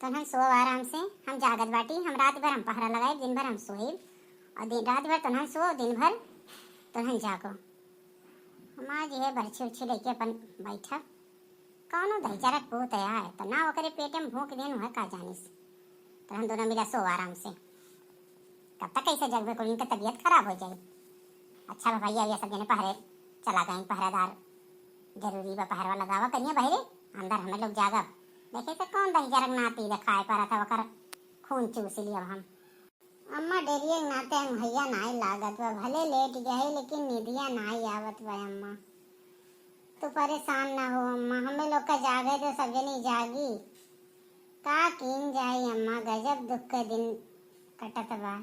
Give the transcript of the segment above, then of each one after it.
तो हम सोब आराम से, हम जागत बाटी, हम रात भर हम पहरा लगाए, दिन भर हम सोए और दिन रात भर तो सो, दिन भर तो जागो। हम आज ये बर्छी उर्छी लेके अपन बैठा कौनो दहीचारा पूत है तो ना ओकरे पेटे में भूख देन है का जानिस। तो हम दोनों मिला सो आराम से। कब तक कैसे जगबे को, इनका तबीयत खराब हो जाए। अच्छा भैया ये सब जने पहरे चला गए, पहरेदार जरूरी बा पहरवा लगावा करिए बहरे, अंदर हमें लोग जागा देखे तो कौन दहीचारा ना पी ले खाए पा था वकर खून चूस लिया हम। अम्मा डेरिए नाते भैया नाई लागत बा, भले लेट गए लेकिन निदिया नाई आवत बा। अम्मा तू परेशान ना हो अम्मा, हमें लोग का जागे तो सब जनी जागी का कीन जाई। अम्मा गजब दुख के दिन कटत बा,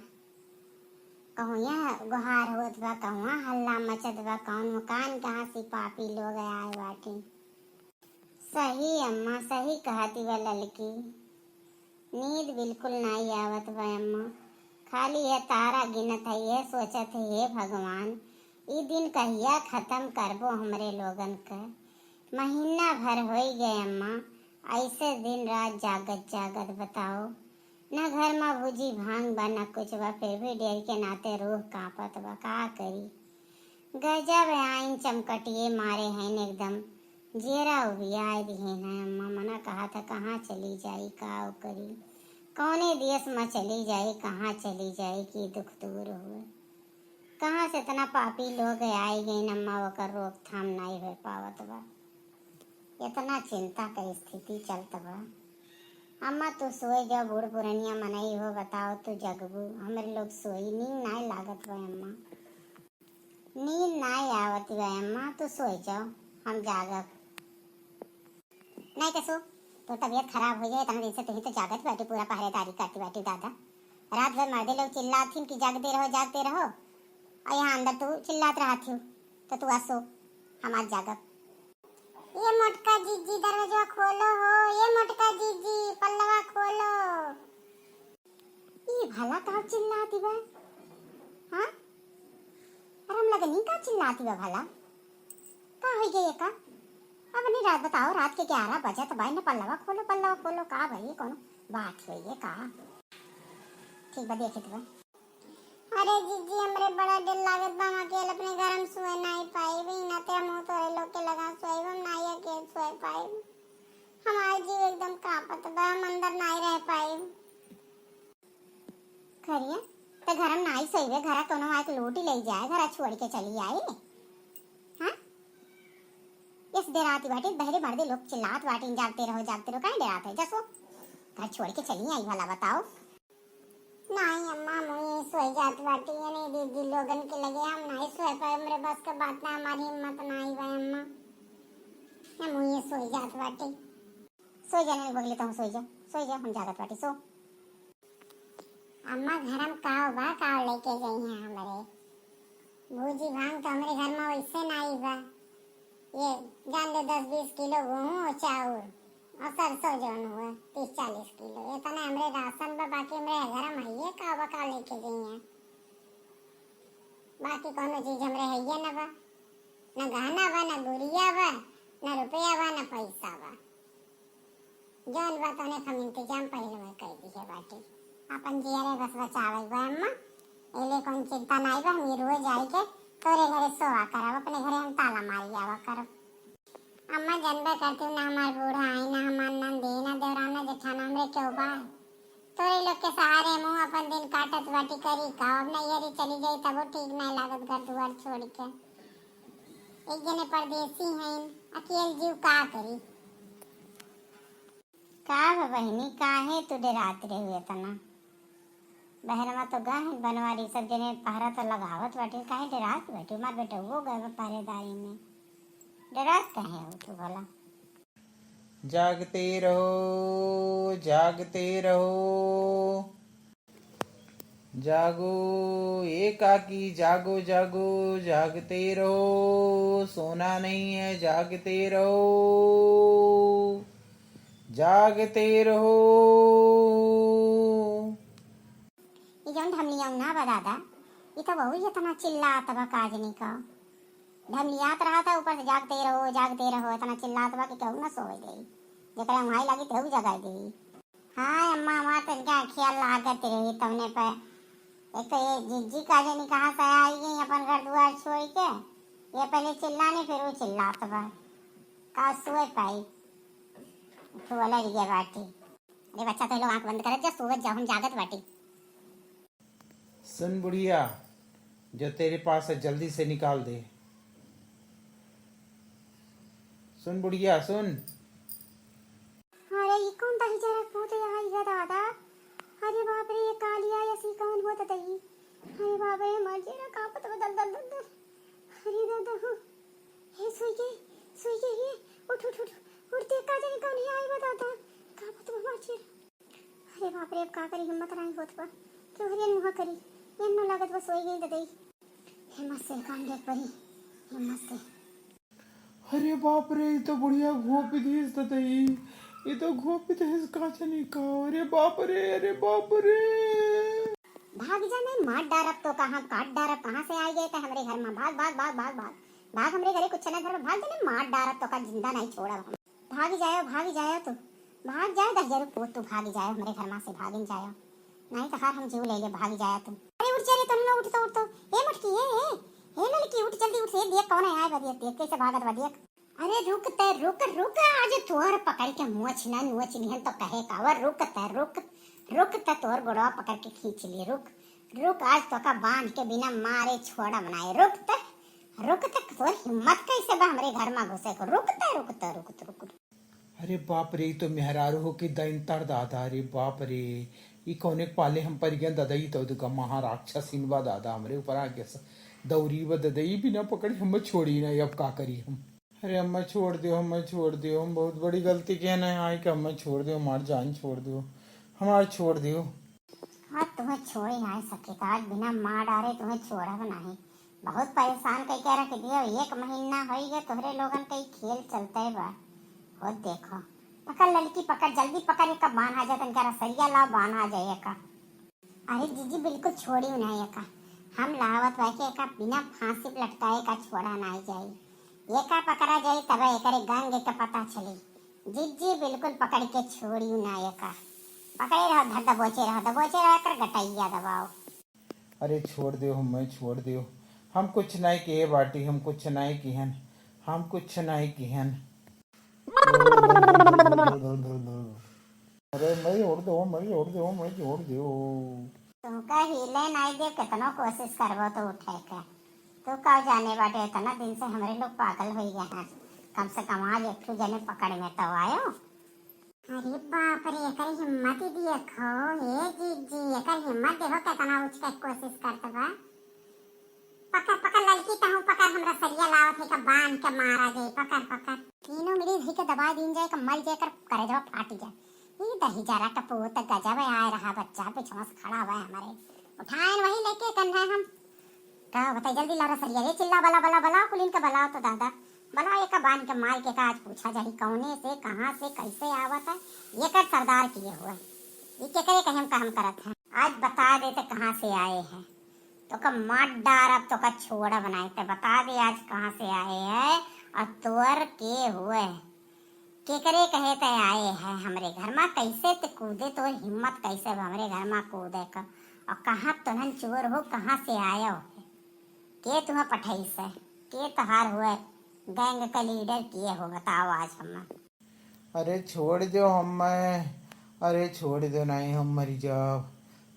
कहूँ यहाँ गुहार होत बा, कहूँ हल्ला मचत बा, कौन मकान कहाँ से पापी लोग आए बाटे। सही अम्मा सही कहती बा ललकी, नींद बिल्कुल नहीं आवत बा अम्मा, खाली ये तारा गिनत है, ये सोचत है हे भगवान ई दिन कहिया खत्म करबो हमरे लोगन का। महीना भर हो गए अम्मा ऐसे दिन रात जागत जागत, बताओ न घर में भूजी भांग बा न कुछ बा, फिर भी डेर के नाते रूह कांपत बा, का करी। गजब आइन चमकटिए मारे हैं एकदम, जेरा उबिया दिए हैं अम्मा। मना कहा था कहाँ चली जाई का करी, कौने देश में चली जाई, कहाँ चली जाई कि दुख दूर हुए। कहाँ से इतना पापी लोग आई गई अम्मा, वकर रोकथाम नहीं हो पावत बा, इतना चिंता का स्थिति चलत बा। अम्मा तू सोए जाओ, बूढ़ पुरनिया मनई हो, बताओ तू जगबू, हमारे लोग सोई नींद नहीं लागत बा अम्मा, नींद नहीं आवत बा अम्मा, तू सोए जाओ हम जागब। नहीं तो सो तो तबीयत खराब हो जाए, इतना दिन से तुम तो जागत बैठी, पूरा पहरेदारी करती बैठी दादा। रात भर मर्दे लोग चिल्लाती कि जागते रहो और यहाँ अंदर तू चिल्लात रहा थी, तो तू सो हम आज जागब। ये मोटका जीजी दरवाजा खोलो हो, ये मोटका जीजी पल्लवा खोलो। ये भला कहाँ चिल्लाती बा, हाँ अरे हम लगे नहीं का चिल्लाती बा भला, का हो गई का। अब नहीं रात बताओ, रात के 11 बजे तो भाई ने पल्लवा खोलो का भाई कौन बात हुई है का। ठीक बा देखे तो। अरे जीजी हमरे बड़ा दिल लागत बा, हम अकेले अपने घर में सोए नहीं पाई भी ना, ते हम तो लोग के लगा सोए हम नहीं अकेले सोए पाई, हमारे जीव एकदम कांपत बा, हम अंदर नहीं रह पाई। करिए तो घर में नहीं सोए, घर कोनो आके लूट ही ले जाए, घर छोड़ के चली आई। हाँ इस देर आती बाटी बहरे मर्दे लोग चिल्लात बाटी, जागते रहो कहीं डराते है, जसो घर छोड़ के चली आई भला बताओ। नहीं अम्मा मुझे सोई जात बाटी, नहीं दीदी लोगन के लगे हम नहीं सोए पाए, मेरे बस का बात ना, हमारी हिम्मत नहीं भाई अम्मा, मैं मुझे सोई जात बाटी। सो जाने बगले तो सो जा हम जागत बाटी सो। अम्मा घर में काव लेके गई हैं हमारे भूजी भांग, तो हमारे घर में वैसे नहीं बा, ये जान दे 10-20 किलो गेहूं और चावल और सरसों जौन हुआ 30-40 किलो, इतना हमरे राशन बा, बाकी हमरे घर में ये का लेके गई हैं, बाकी कोनो चीज हमरे है ना बा, न गहना बा न गुड़िया बा न रुपया बा न पैसा बा, जौन बा तने हम इंतजाम पहले में कर दी है बाटी, अपन जियरे बस बचावे बा अम्मा, एले कौन चिंता नहीं बा, हम रोज आई के तोरे घरे सोवा करब, अपने घरे हम ताला मारी आवा करब। अम्मा जानबे करती ना हमार बूढ़ा आई ना हमार नंदी ना देवराना जेठाना हमरे क्यों बा, तोरे लोग के सहारे मुँह अपन दिन काटत बाटी करी का, अब नहीं यारी चली जाई तब वो ठीक नहीं लागत घर दुआर छोड़ के, एक जने परदेसी हैं अकेले जीव का करी। का बहनी काहे तू डरात रहे तना, बहरमा तो गए बनवारी सब जने पहरा तो लगावत बाटे, काहे डरात बैठे, मार बेटा वो गए पहरेदारी में, डरात काहे हो तू भला। जागते रहो जागो एकाकी जागो जागते रहो, सोना नहीं है जागते रहो। ये जौन ढमलिया ना बा दादा, ये तो बहुत इतना चिल्लात बा काजनी का, ढमलियात रहा था ऊपर से जागते रहो इतना चिल्लात बा कि कहूँ ना सोए गई, जकरा वहां लगी तो जगाई गई। हाँ अम्मा वहाँ तो क्या ख्याल लागत रही तुमने पे। एक तो ये जिज्जी का जनी कहाँ से आई गई अपन घर द्वार छोड़ के। ये पहले चिल्लाने फिर वो चिल्लात बा का सोए पाई तो अलग गया बाटी। अरे बच्चा तो ये लोग आंख बंद कर जा सोवत जाओ हम जागत बाटी। सुन बुढ़िया, जो तेरे पास है जल्दी से निकाल दे। सुन बुढ़िया सुन। अरे ये कौन दही जरा पोते आई है दादा। अरे बाप रे ये कालिया ऐसी कौन होता दही। अरे बाप रे मर जे ना कापत बदल दल दल दल। अरे दादा हो हे सुई के ये उठ उठ उठ उठते का जाने कौन ही आई बता दादा कापत मर जे। अरे बाप रे अब का करी हिम्मत नहीं होत बा क्यों हरियन मुहा करी एन लागत बस सोई गई दई। हिम्मत से काम देख परी हिम्मत से। अरे बाप रे, ये तो बुढ़िया घोपी दीस तई। ये तो घोपी दीस काचनी का। अरे बाप रे, अरे बाप रे। भाग जाने मार डारब तो कहाँ काट डारब कहाँ से आई गए थे हमारे घर में। भाग भाग भाग भाग भाग भाग हमरे घरे कुछ नहीं घर में। भाग जाने मार डारब तो का जिंदा नहीं छोड़ा हम। भाग जाए तो भाग जाए 10,000 पोत तू भाग जाए हमारे घर में से भाग जाए नहीं तो हार हम जीव ले ले भाग जाए तुम। अरे उठ जा रे तुम उठ तो ए मटकी ए लड़की उठ जल्दी उठ। ये देख कौन है आए बदिया देख कैसे भागत बदिया। अरे रुक आज तोर पकड़ के मुछ ना नुच निहन तो कहे कावर रुक तोर गोड़वा पकड़ के खींच लिए। रुक आज तो का बांध के बिना मारे छोड़ा बनाए। रुक तोर हिम्मत कैसे बा हमरे घर में घुसे को। रुक। अरे बाप रे, तो मेहरारू हो के दैन तर दादा। अरे बाप रे, ये कौने पाले हम पर गया दादा। ये तो दुका महाराक्षसीन बा दादा हमरे ऊपर आके दौरी व ददई बिना पकड़ी हम छोड़ी नहीं। अब का करी हम। अरे अम्मा छोड़ दियो, हम बहुत बड़ी गलती किया ना आई कि अम्मा छोड़ दियो, हमारी जान छोड़ दियो, हमार छोड़ दियो। हाँ तुम्हें छोड़े नहीं सके तो आज बिना मार डारे तुम्हें छोड़ा नहीं। बहुत परेशान कई कह रख दिया। 1 महीना हो गया तोहरे लोगन कई खेल चलते बा। और देखो पकड़ लड़की पकड़ जल्दी पकड़ एक बांध आ जाता इनका सरिया लाओ बांध आ जाए का। अरे जीजी बिल्कुल छोड़ी नहीं का हम लावत वाके का बिना फांसी लटकाए का छोड़ा नहीं जाए। ये का पकड़ा जाए तब एकरे गंग के पता चली। जीजी बिल्कुल पकड़ के छोड़ी नहीं का पकड़े रहो दबोचे रहो कर गटैया दबाओ। अरे छोड़ दियो, हमें छोड़ दियो। हम कुछ नहीं किए बाटी, हम कुछ नहीं किहन। अरे मैं छोड़ दो। तुमका हिले नहीं दे कितनो कोशिश करबो तो उठे के। तू का जाने बाटे इतना दिन से हमारे लोग पागल हो गए हैं। कम से कम आज एक जने पकड़ में तो आयो। अरे बाप रे एकर हिम्मत ही देखो हे जीजी एकर हिम्मत देखो कितना उठ के कोशिश करत बा। पकड़ लड़की तहु पकड़ हमरा सरिया लावत है का बांध के मारा जाए। पकड़ तीनों मिली धई के दबा दिन जाए कमल जाए कर करे जब फाटी जाए। ये दही जरा का पोत गजब आए रहा बच्चा पीछे से खड़ा हुआ है हमारे। उठाएं वही लेके कन्हे हम का बताई जल्दी लारा सरिया रे चिल्ला बला कुलीन का बलाओ तो दादा बला एक बांध के मार के का आज पूछा जाही कौने से कहां से कैसे आवत है। ये कर सरदार किए हुए ये के करे कहीं हम करत है। आज बता देते कहां से आए हैं तो का मार डार अब तो का छोड़ा बनाए थे। बता दे आज कहां से आए हैं और तोर के हुए के करे कहे ते आए हैं हमरे घर में। कैसे ते कूदे तो हिम्मत कैसे हमरे घर में कूदे का और कहाँ तुहन चोर हो कहाँ से आए हो के तुम्हें पठाई से के तहार हुए गैंग का लीडर किए हो बताओ आज हम। अरे छोड़ दो हमें, अरे छोड़ दो नहीं हम मरी जाओ।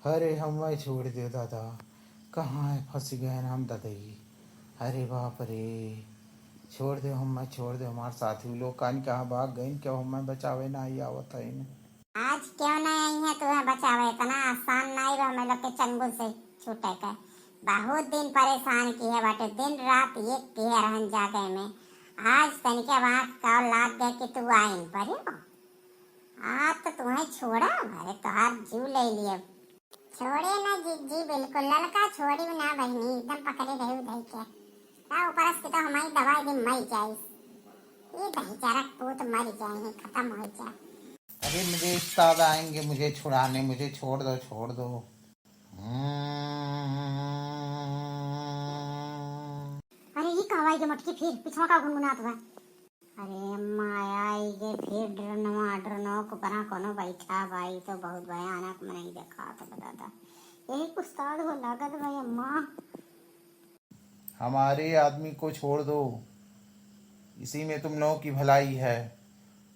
अरे हमें छोड़ दो दादा, कहाँ है फंस गए ना हम दादाई। अरे बाप रे छोड़ दो हमें, छोड़ दो हमारे साथी लोग कान कहाँ भाग गए क्यों हमें बचावे ना ही आवत है इन्हें। आज क्यों नहीं आई है तुम्हें बचावे इतना आसान नहीं रहा हम लोग के चंगुल से छूटे का। बहुत दिन परेशान किए बाटे दिन रात एक किए रहन जागे में। आज तनिके वहाँ का लाग गए कि तू आइन पर आज तो तुम्हें छोड़ा अरे तुहार जीव ले लिए। छोड़े ना जी बिल्कुल लड़का छोड़ी ना बहनी एकदम पकड़े रहे उधर के ऊपर से तो हमारी दवाई दिन मर जाए। ये दही चारा पूत मर जाए खत्म हो जाए। अरे मुझे उस्ताद आएंगे मुझे छुड़ाने, मुझे छोड़ दो। अरे ये कहाँ आई के मटकी फिर पिछवा का गुनगुनात बा। अरे अम्मा आई गे फिर ड्रोनवा को परा कोनो बैठा भाई तो बहुत भयानक मैं नहीं देखा तो बताता यही कुछ हो लागत भाई अम्मा। हमारे आदमी को छोड़ दो, इसी में तुम लोगों की भलाई है।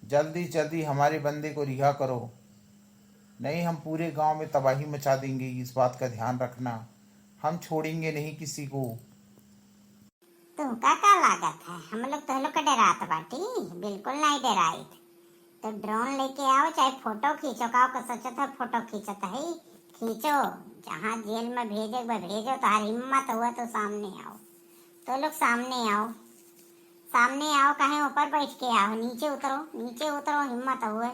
जल्दी जल्दी हमारे बंदे को रिहा करो, नहीं हम पूरे गांव में तबाही मचा देंगे। इस बात का ध्यान रखना, हम छोड़ेंगे नहीं किसी को। तुमका का लागत है हम लोग तो लोग का डरात बाटी, बिल्कुल नहीं डराई। तो ड्रोन लेके आओ चाहे फोटो खींचो, का सोचो था फोटो खींचता है, खींचो जहाँ जेल में भेजे भेजो। तो हर हिम्मत हुआ तो सामने आओ, तो लोग सामने आओ, सामने आओ, कहीं ऊपर बैठ के आओ, नीचे उतरो, नीचे उतरो, हिम्मत हुए।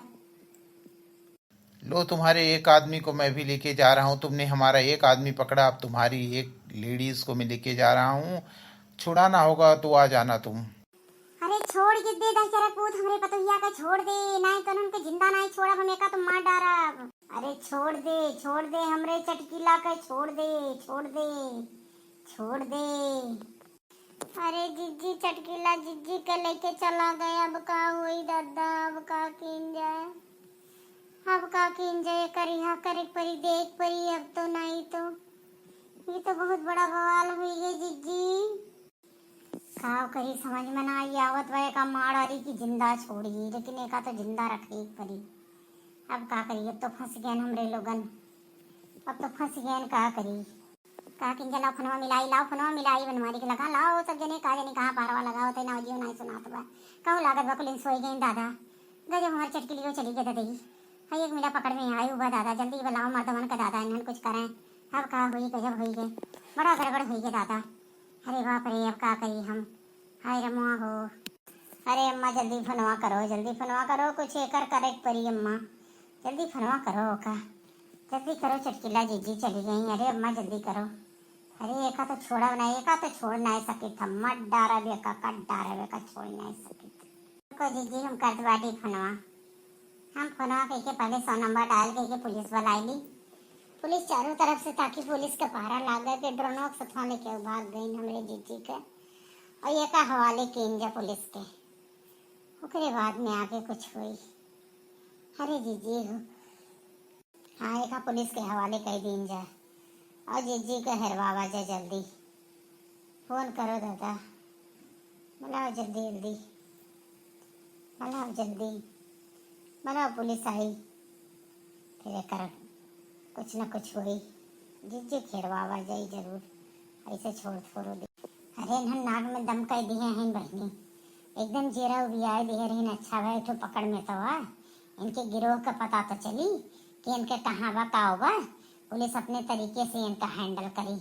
लो तुम्हारे एक आदमी को मैं भी लेके जा रहा हूँ। तुमने हमारा एक आदमी पकड़ा, अब तुम्हारी एक लेडीज को मैं लेके जा रहा हूँ। छुड़ाना होगा तो आ जाना तुम। अरे छोड़ के दे बेचारा पूत हमरे पतोहिया का, छोड़ दे, नहीं तो उनके जिंदा नहीं छोड़ा हमें का तो मार डारा। अरे छोड़ दे हमरे चटकीला का, छोड़ दे, छोड़ दे, छोड़ दे। अरे जिज्जी चटकीला जिज्जी के लेके चला गया, अब का हुई दादा, अब का कीन जाए, अब का कीन जाए, करिहा करे परी, देख परी, अब तो नहीं तो ये तो बहुत बड़ा बवाल हुई है जिज्जी। खाओ करी समझ में ना आई, आवत वह का मार हरी की जिंदा छोड़ी, लेकिन एक तो जिंदा रखी परी। अब का करी, अब तो फंस गए हमरे लोगन, अब तो फंस गए, का करी, का किंजा लाओ फनवा मिलाई, लाओ फनवा मिलाई बनवारी के लगा, लाओ सब जने का जने कहाँ पारवा लगाओ ते ना जियो नहीं सुनात बा, कहूँ लागत बा कुलिन सोई गई दादा। गजब हमारी चटकी लियो चली गई दादा, हाई एक मिला पकड़ में आई हुआ दादा, जल्दी बुलाओ मर्दवन का दादा, इन्हन कुछ करें। अब का हुई, गजब हुई गए, बड़ा गड़बड़ हुई गए दादा। अरे बाप रे, अब का करी हम, हाय रमुआ हो। अरे अम्मा जल्दी फनवा करो, जल्दी फनवा करो, कुछ एकर करे परी अम्मा, जल्दी फनवा करो का, जल्दी करो, चटकीला जीजी चली गई। अरे अम्मा जल्दी करो, अरे एका तो छोड़ा नहीं, एका तो छोड़ नहीं सकी था, मत डारा बेका, कट डारा बेका, छोड़ नहीं सकी को जीजी। हम कर बाटी फनवा, हम फनवा कह के पहले 100 नंबर डाल के पुलिस वाला आई, पुलिस चारों तरफ से, ताकि पुलिस का पहरा लाग के ड्रोनों के सथवा लेके भाग गई हमरे जीजी के, और ये का हवाले किन जा पुलिस के। ओकरे बाद में आगे कुछ हुई, अरे जीजी हाँ एक पुलिस के हवाले कर दीन जा, और जीजी के हरवावा जा, जल्दी फोन करो दादा, बुलाओ जल्दी जल्दी, बुलाओ जल्दी, बुलाओ पुलिस आई, फिर कर कुछ न कुछ हुई, जीजी खेरवावा जाई जरूर, ऐसे छोड़ छोड़ो दे। अरे इन्हन नाक में दम कर दिए हैं बहनी, एकदम जीरा उबियाए दिए रही, अच्छा भाई तो पकड़ में तो आ, इनके गिरोह का पता तो चली कि इनके कहाँ बा का होगा, पुलिस अपने तरीके से इनका हैंडल करी।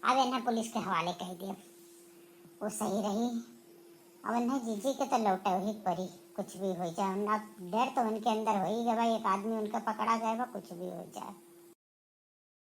अब इन्हें पुलिस के हवाले कर दिया, वो सही रही। अब इन्हें जीजी के तो लौटा ही परी, कुछ भी हो जाए, अब डर तो उनके अंदर हो ही गया भाई, एक आदमी उनका पकड़ा गया, कुछ भी हो जाए।